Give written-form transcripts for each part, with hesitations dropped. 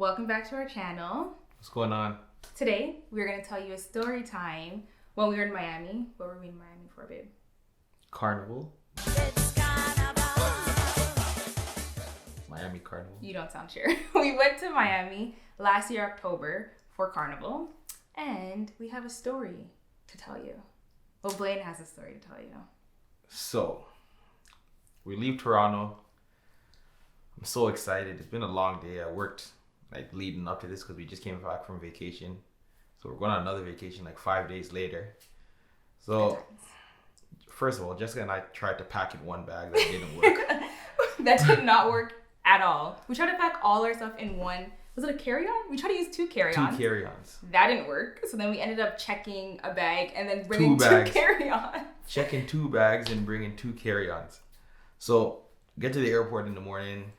welcome back to our channel. What's going on? Today, we're going to tell you a story time when we were in Miami. What were we in Miami for, babe? Carnival. Miami Carnival. You don't sound sure. We went to Miami last year, October, for Carnival, and we have a story to tell you. Well, Blain has a story to tell you. So, we leave Toronto. I'm so excited. It's been a long day. I worked leading up to this because we just came back from vacation. So we're going on another vacation 5 days later. So first of all, Jessica and I tried to pack in one bag. That didn't work. That did not work at all. We tried to pack all our stuff in one. Was it a carry-on? We tried to use two carry-ons. Two carry-ons. That didn't work. So then we ended up checking a bag and then bringing two carry-ons. Checking two bags and bringing two carry-ons. So get to the airport in the morning.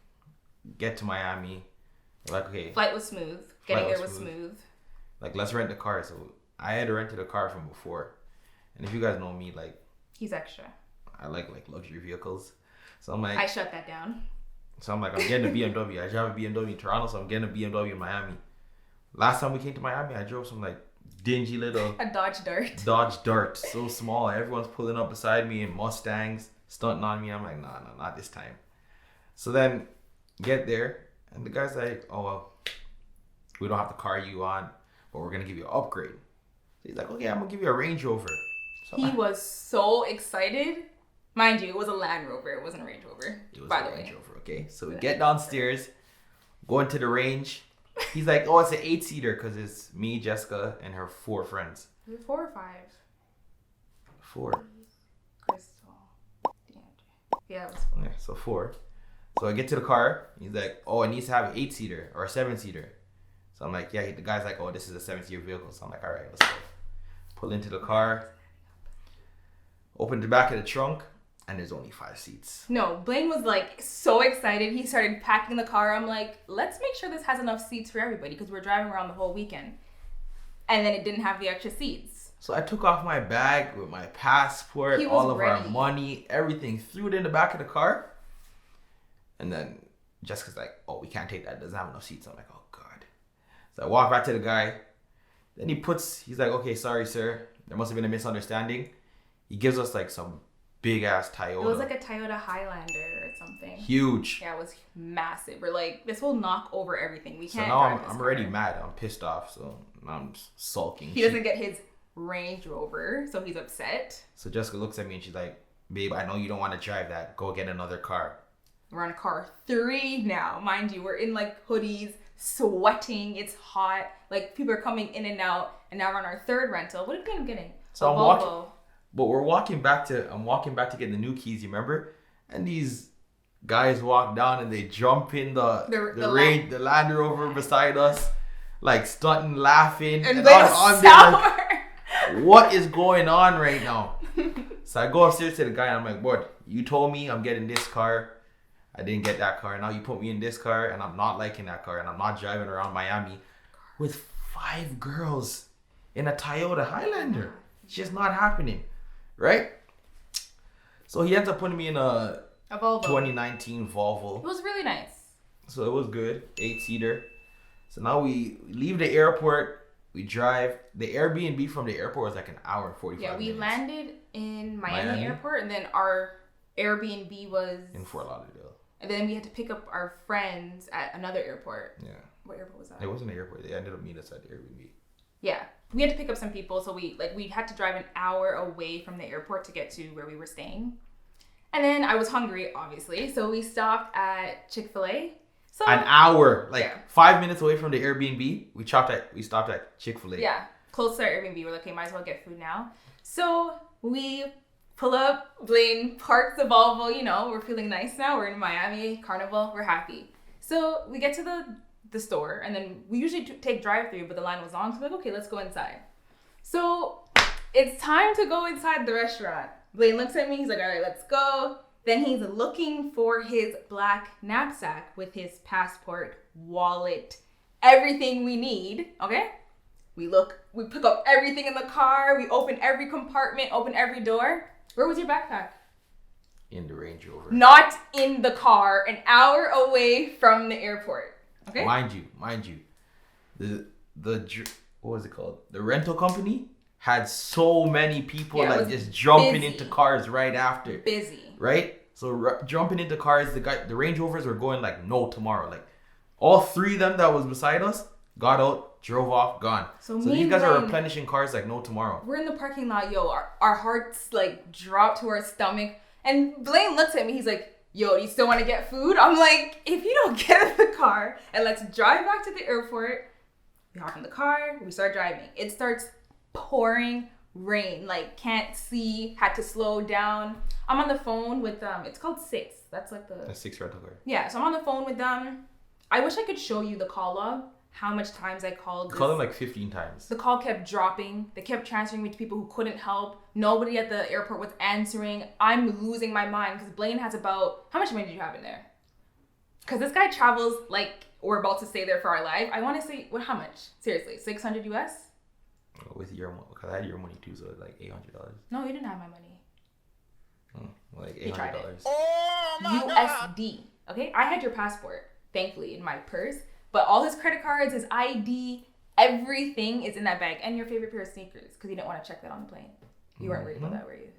Get to Miami. We're like, okay. Flight was smooth. Getting there was smooth. Let's rent a car. So I had rented a car from before. And if you guys know me, he's extra. I like luxury vehicles. So I'm like, I shut that down. So I'm like, I'm getting a BMW. I drive a BMW in Toronto, so I'm getting a BMW in Miami. Last time we came to Miami, I drove some dingy little a Dodge Dart. Dodge Dart, so small. Everyone's pulling up beside me in Mustangs, stunting on me. I'm like, nah, not this time. So then get there, and the guy's like, oh well, we don't have to car you on, but we're gonna give you an upgrade. So he's like, okay, I'm gonna give you a Range Rover. So he was so excited. Mind you, it was a Land Rover. It wasn't a Range Rover. It was a Range Rover, okay? So we get downstairs, go into the range. He's like, oh, it's an 8-seater because it's me, Jessica, and her 4 friends. Was it 4 or 5? 4. Crystal. Yeah, it was 4. Yeah, so 4. So I get to the car. He's like, oh, it needs to have an 8-seater or a 7-seater. So I'm like, yeah. The guy's like, oh, this is a 7-seater vehicle. So I'm like, all right, let's go. Pull into the car. Open the back of the trunk. And there's only 5 seats. No, Blain was so excited. He started packing the car. I'm like, let's make sure this has enough seats for everybody because we're driving around the whole weekend. And then it didn't have the extra seats. So I took off my bag with my passport, all of our money, everything, threw it in the back of the car. And then Jessica's like, oh, we can't take that. It doesn't have enough seats. I'm like, oh, God. So I walk back to the guy. Then he's like, okay, sorry, sir. There must have been a misunderstanding. He gives us some big ass Toyota. It was a Toyota Highlander or something. Huge. Yeah, it was massive. We're like, this will knock over everything. We can't. So now I'm already mad. I'm pissed off. So now I'm just sulking. He doesn't get his Range Rover, so he's upset. So Jessica looks at me and she's like, babe, I know you don't want to drive that. Go get another car. We're on car 3 now. Mind you, we're in hoodies, sweating. It's hot. People are coming in and out. And now we're on our 3rd rental. What did we end up getting? So I'm walking. But I'm walking back to get the new keys, you remember? And these guys walk down and they jump in the Land Rover beside us, stunting, laughing. And I'm there what is going on right now? So I go upstairs to the guy and I'm like, what? You told me I'm getting this car. I didn't get that car. Now you put me in this car and I'm not liking that car and I'm not driving around Miami with 5 girls in a Toyota Highlander. It's just not happening. Right? So he ends up putting me in a Volvo. 2019 Volvo. It was really nice. So it was good. 8-seater. So now we leave the airport. We drive. The Airbnb from the airport was an hour and 45 minutes. Yeah, we landed in Miami Airport and then our Airbnb was in Fort Lauderdale. And then we had to pick up our friends at another airport. Yeah. What airport was that? It wasn't an airport. They ended up meeting us at the Airbnb. Yeah. We had to pick up some people, so we had to drive an hour away from the airport to get to where we were staying. And then I was hungry, obviously, so we stopped at Chick-fil-A. So an hour, 5 minutes away from the Airbnb, we stopped at Chick-fil-A. Yeah, close to our Airbnb. We're like, okay, might as well get food now. So we pull up, Blain parks the Volvo, we're feeling nice now. We're in Miami, Carnival, we're happy. So we get to the store, and then we usually take drive-through, but the line was long, so we're like, okay, let's go inside. So it's time to go inside the restaurant. Blain looks at me, he's like, all right, let's go. Then he's looking for his black knapsack with his passport, wallet, everything we need, okay? We pick up everything in the car, we open every compartment, open every door. Where was your backpack? In the Range Rover. Not in the car, an hour away from the airport. Okay. Mind you, what was it called? The rental company had so many people just jumping into cars right after. Busy. Right? So jumping into cars, the Range Rovers were going like no tomorrow. Like all three of them that was beside us got out, drove off, gone. So these guys are replenishing cars like no tomorrow. We're in the parking lot, yo. Our hearts like drop to our stomach, and Blain looks at me. He's like, "Yo, do you still want to get food?" I'm like, "If you don't get in the car and let's drive back to the airport." We hop in the car. We start driving. It starts pouring rain. Like can't see. Had to slow down. I'm on the phone with it's called Six. That's like the Six rental car. Yeah, so I'm on the phone with them. I wish I could show you the call log. How much times I called. I called them like 15 times. The call kept dropping. They kept transferring me to people who couldn't help. Nobody at the airport was answering. I'm losing my mind because Blain has about... How much money did you have in there? Because this guy travels like we're about to stay there for our life. I want to say... How much? Seriously, 600 US? With your money. Because I had your money too, so it's like $800. No, you didn't have my money. Like $800. Oh my USD. Okay? I had your passport, thankfully, in my purse. But all his credit cards, his ID, everything is in that bag. And your favorite pair of sneakers, because you didn't want to check that on the plane. You weren't worried about that, were you?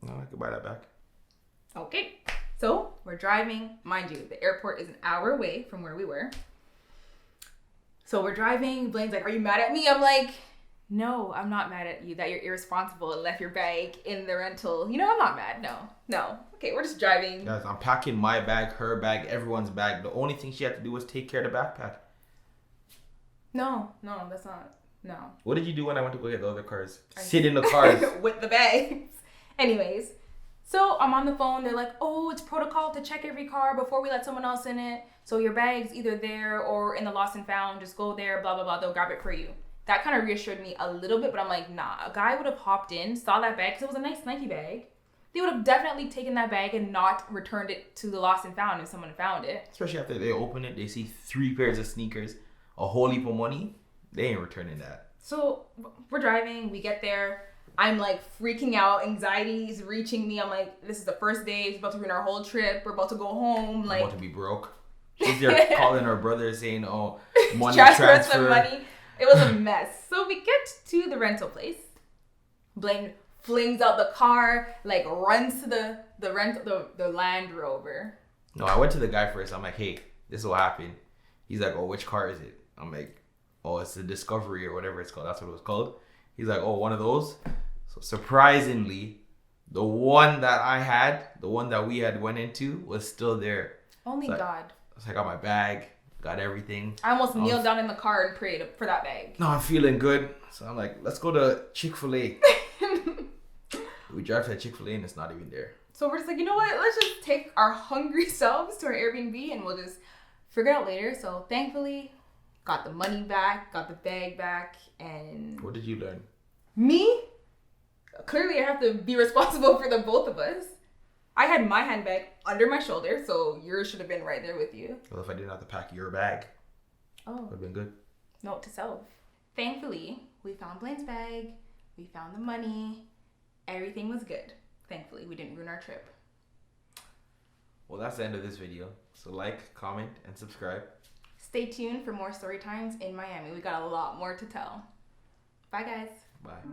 No, I could buy that back. Okay. So, we're driving. Mind you, the airport is an hour away from where we were. So, we're driving. Blaine's like, "Are you mad at me?" I'm like, "No, I'm not mad at you that you're irresponsible and left your bag in the rental. You know, I'm not mad. No. Okay, we're just driving." Guys, I'm packing my bag, her bag, everyone's bag. The only thing she had to do was take care of the backpack. No, that's not. No. What did you do when I went to go get the other cars? Sit in the cars. With the bags. Anyways, so I'm on the phone. They're like, "Oh, it's protocol to check every car before we let someone else in it. So your bag's either there or in the lost and found. Just go there, blah, blah, blah. They'll grab it for you." That kind of reassured me a little bit, but I'm like, nah. A guy would have hopped in, saw that bag, because it was a nice Nike bag. They would have definitely taken that bag and not returned it to the lost and found if someone found it. Especially after they open it, they see 3 pairs of sneakers, a whole heap of money. They ain't returning that. So we're driving, we get there. I'm like freaking out, anxiety is reaching me. I'm like, this is the first day, it's about to ruin our whole trip. We're about to go home. Like, about to be broke. She's there calling her brother saying, "Oh, money transfer some money." It was a mess. So we get to the rental place. Blain flings out the car, like runs to the Land Rover. No, I went to the guy first. I'm like, "Hey, this is what happened." He's like, "Oh, which car is it?" I'm like, "Oh, it's the Discovery or whatever it's called." That's what it was called. He's like, "Oh, one of those." So surprisingly, the one that I had, the one that we had went into, was still there. Only God. So I got my bag, got everything. I almost kneeled down in the car and prayed for that bag. No, I'm feeling good. So I'm like, let's go to Chick-fil-A. We drive to Chick-fil-A and it's not even there. So we're just like, you know what? Let's just take our hungry selves to our Airbnb and we'll just figure it out later. So thankfully, got the money back, got the bag back, and... What did you learn? Me? Clearly I have to be responsible for the both of us. I had my handbag under my shoulder, so yours should have been right there with you. Well, if I didn't have to pack your bag, would have been good. Note to self. Thankfully, we found Blain's bag. We found the money. Everything was good. Thankfully, we didn't ruin our trip. Well, that's the end of this video. So like, comment, and subscribe. Stay tuned for more story times in Miami. We got a lot more to tell. Bye, guys. Bye.